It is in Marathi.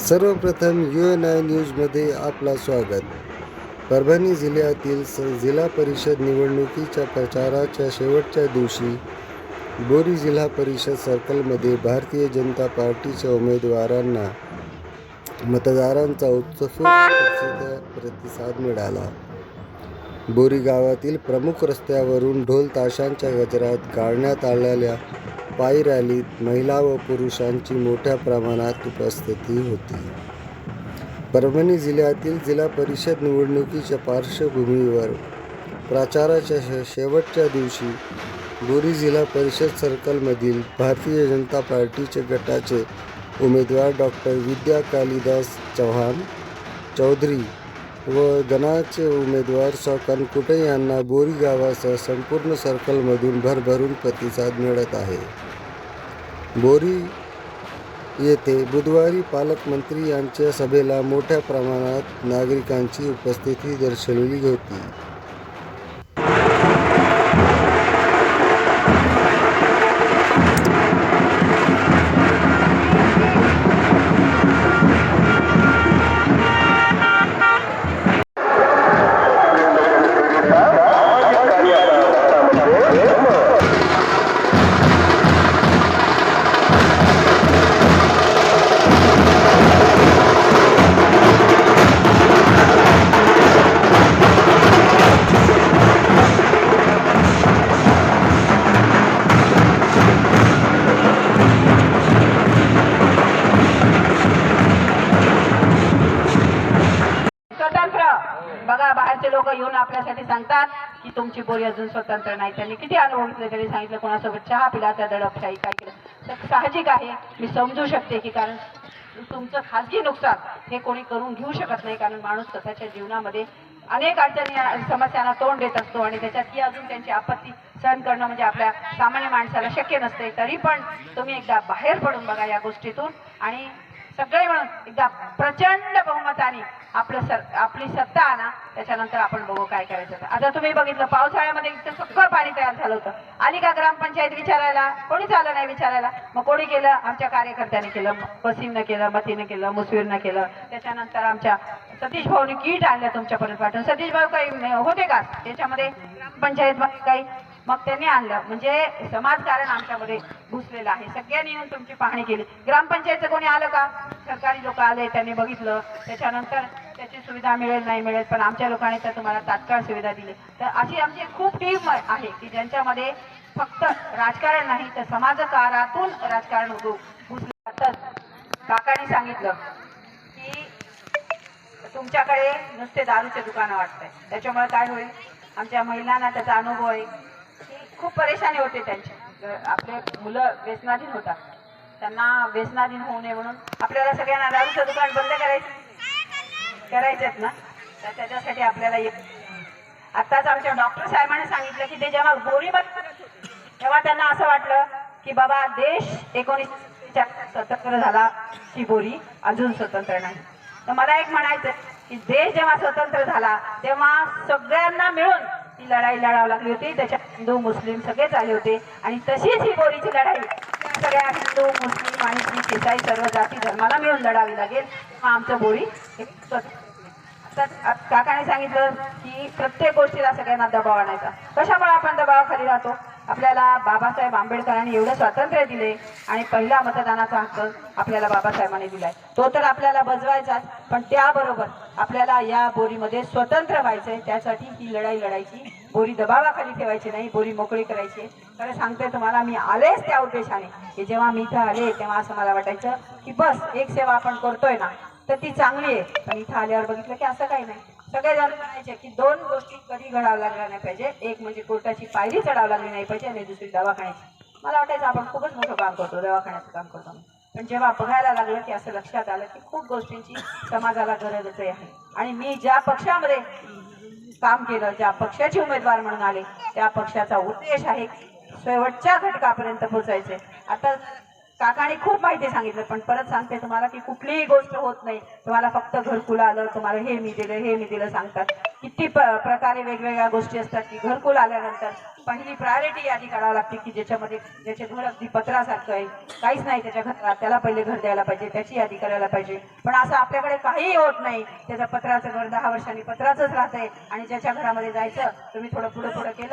सर्वप्रथम UNI न्यूजमध्ये आपला स्वागत. परभणी जिल्ह्यातील जिल्हा परिषद निवडणुकीच्या प्रचाराच्या शेवटच्या दिवशी बोरी जिल्हा परिषद सर्कलमध्ये भारतीय जनता पार्टीच्या उमेदवारांना मतदारांचा उत्स्फूर्त प्रतिसाद मिळाला. बोरी गावातील प्रमुख रस्त्यावरून ढोल ताशांच्या गजरात काढण्यात आलेल्या पायी रॅलीत महिला व पुरुषांची मोठ्या प्रमाणात उपस्थिती होती. परभणी जिल्ह्यातील जिल्हा परिषद निवडणुकीच्या पार्श्वभूमीवर प्रचाराच्या शेवटच्या दिवशी बोरी जिल्हा परिषद सर्कलमधील भारतीय जनता पार्टीचे गटाचे उमेदवार डॉक्टर विद्या कालिदास चौधरी व गणाचे उमेदवार कनकुटे यांना बोरी गावासह संपूर्ण सर्कलमधून भरभरून प्रतिसाद मिळत आहे. बोरी येथे बुधवारी पालकमंत्री यांच्या सभेला मोठ्या प्रमाणात नागरिकांची उपस्थिती दर्शवली होती. बघा, बाहेरचे लोक येऊन आपल्यासाठी सांगतात की तुमची बोरी अजून स्वतंत्र नाही. त्यांनी किती अनुभव घेतले तरी सांगितलं, कोणासोबत चहा पिला त्या दडपशाही काय केलं. तर साहजिक आहे, मी समजू शकते की कारण तुमचं खाजगी नुकसान हे कोणी करून घेऊ शकत नाही. कारण माणूस स्वतःच्या जीवनामध्ये अनेक अडचणी समस्यांना तोंड देत असतो आणि त्याच्यात ती अजून त्यांची आपत्ती सहन करणं म्हणजे आपल्या सामान्य माणसाला शक्य नसते. तरी पण तुम्ही एकदा बाहेर पडून बघा या गोष्टीतून आणि सगळे मिळून एकदा प्रचंड बहुमताने आपली सत्ता आणा. त्याच्यानंतर आपण बघू काय करायचं. आता तुम्ही बघितलं, पावसाळ्यामध्ये इतकं सगळं पाणी तयार झालं होतं. आली का ग्रामपंचायत विचारायला? कोणीच आलं नाही विचारायला. मग कोणी केलं? आमच्या कार्यकर्त्यांनी केलं, वसीमनं केलं, मतीनं केलं, मुसवीरनं केलं. त्याच्यानंतर आमच्या सतीश भाऊनी किट आणलं तुमच्यापर्यंत पाठवून. सतीश भाऊ काही होते का त्याच्यामध्ये ग्रामपंचायत काही? मग त्यांनी आणलं. म्हणजे समाजकारण आमच्यामध्ये घुसलेलं आहे. सगळ्यांनी येऊन तुमची पाहणी केली. ग्रामपंचायतचं कोणी आलं का? सरकारी लोक आले, त्यांनी बघितलं. त्याच्यानंतर त्याची सुविधा मिळेल नाही मिळेल, पण आमच्या लोकांनी तर तुम्हाला तात्काळ सुविधा दिली. तर अशी आमची खूप टीम आहे की ज्यांच्यामध्ये फक्त राजकारण नाही तर समाजकारातून राजकारण घुसलं जातं. काकांनी सांगितलं की तुमच्याकडे नुसते दारूचे दुकानं वाटतंय, त्याच्यामुळे काय होईल? आमच्या महिलांना त्याचा अनुभव आहे की खूप परेशानी होते त्यांची. आपले मुलं व्यसनाधीन होतात, त्यांना व्यसनाधीन होऊ नये म्हणून आपल्याला सगळ्यांना दारूचं दुकान बंद करायचेत ना. तर त्याच्यासाठी आपल्याला आत्ताच आमच्या डॉक्टर साहेबांनी सांगितलं की ते जेव्हा बोरी बंद तेव्हा त्यांना असं वाटलं की बाबा देश 1947 स्वतंत्र झाला की बोरी अजून स्वतंत्र नाही. तर मला एक म्हणायचं की देश जेव्हा स्वतंत्र झाला तेव्हा सगळ्यांना मिळून ती लढाई लढावी लागली होती. त्याच्यात हिंदू मुस्लिम सगळेच आले होते आणि तशीच ही बोरीची लढाई सगळ्या हिंदू मुस्लिम आणि शीख ईसाई सर्व जाती धर्माला मिळून लढावी लागेल. आमचं बोरी काकाने सांगितलं की प्रत्येक गोष्टीला सगळ्यांना दबाव आणायचा. कशामुळे आपण दबावाखाली राहतो? आपल्याला बाबासाहेब आंबेडकरांनी एवढं स्वातंत्र्य दिले आणि पहिला मतदानाचा हक्क आपल्याला बाबासाहेबांनी दिलाय. तो तर आपल्याला बजवायचाच, पण त्याबरोबर आपल्याला या बोरीमध्ये स्वतंत्र व्हायचंय. त्यासाठी ही लढाई लढायची. बोरी दबावाखाली ठेवायची नाही, बोरी मोकळी करायची. खरं सांगते तुम्हाला, मी आलेच त्या उद्देशाने की जेव्हा मी इथं आले तेव्हा असं मला वाटायचं की बस एक सेवा आपण करतोय ना तर ती चांगली आहे. पण इथं आल्यावर बघितलं की असं काही नाही. सगळेजण म्हणायचे की दोन गोष्टी कधी घडावं लागल्या नाही पाहिजे. एक म्हणजे कोर्टाची पायरी चढावं लागली नाही पाहिजे आणि दुसरी दवाखान्याची. मला वाटायचं आपण खूपच मोठं काम करतो, दवाखान्याचं काम करतो. पण जेव्हा बघायला लागलं की असं लक्षात आलं की खूप गोष्टींची समाजाला गरजच आहे. आणि मी ज्या पक्षामध्ये काम केलं, ज्या पक्षाचे उमेदवार म्हणून आले, त्या पक्षाचा उद्देश आहे शेवटच्या घटकापर्यंत पोहोचायचे. आता काकाने खूप माहिती सांगितलं, पण परत सांगते तुम्हाला की कुठलीही गोष्ट होत नाही तुम्हाला फक्त घरकुल आलं, तुम्हाला हे मी दिलं सांगतात. किती प्रकारे वेगवेगळ्या गोष्टी असतात की घरकुल आल्यानंतर पहिली प्रायोरिटी यादी काढावी लागते की ज्याचे घर अगदी पत्रासारखं आहे, काहीच नाही त्याच्या घरात, त्याला पहिले घर द्यायला पाहिजे, त्याची यादी करायला पाहिजे. पण असं आपल्याकडे काहीही होत नाही. त्याचं पत्राचं घर 10 वर्षांनी पत्राचंच राहतंय आणि ज्याच्या घरामध्ये जायचं तुम्ही थोडं पुढं केलं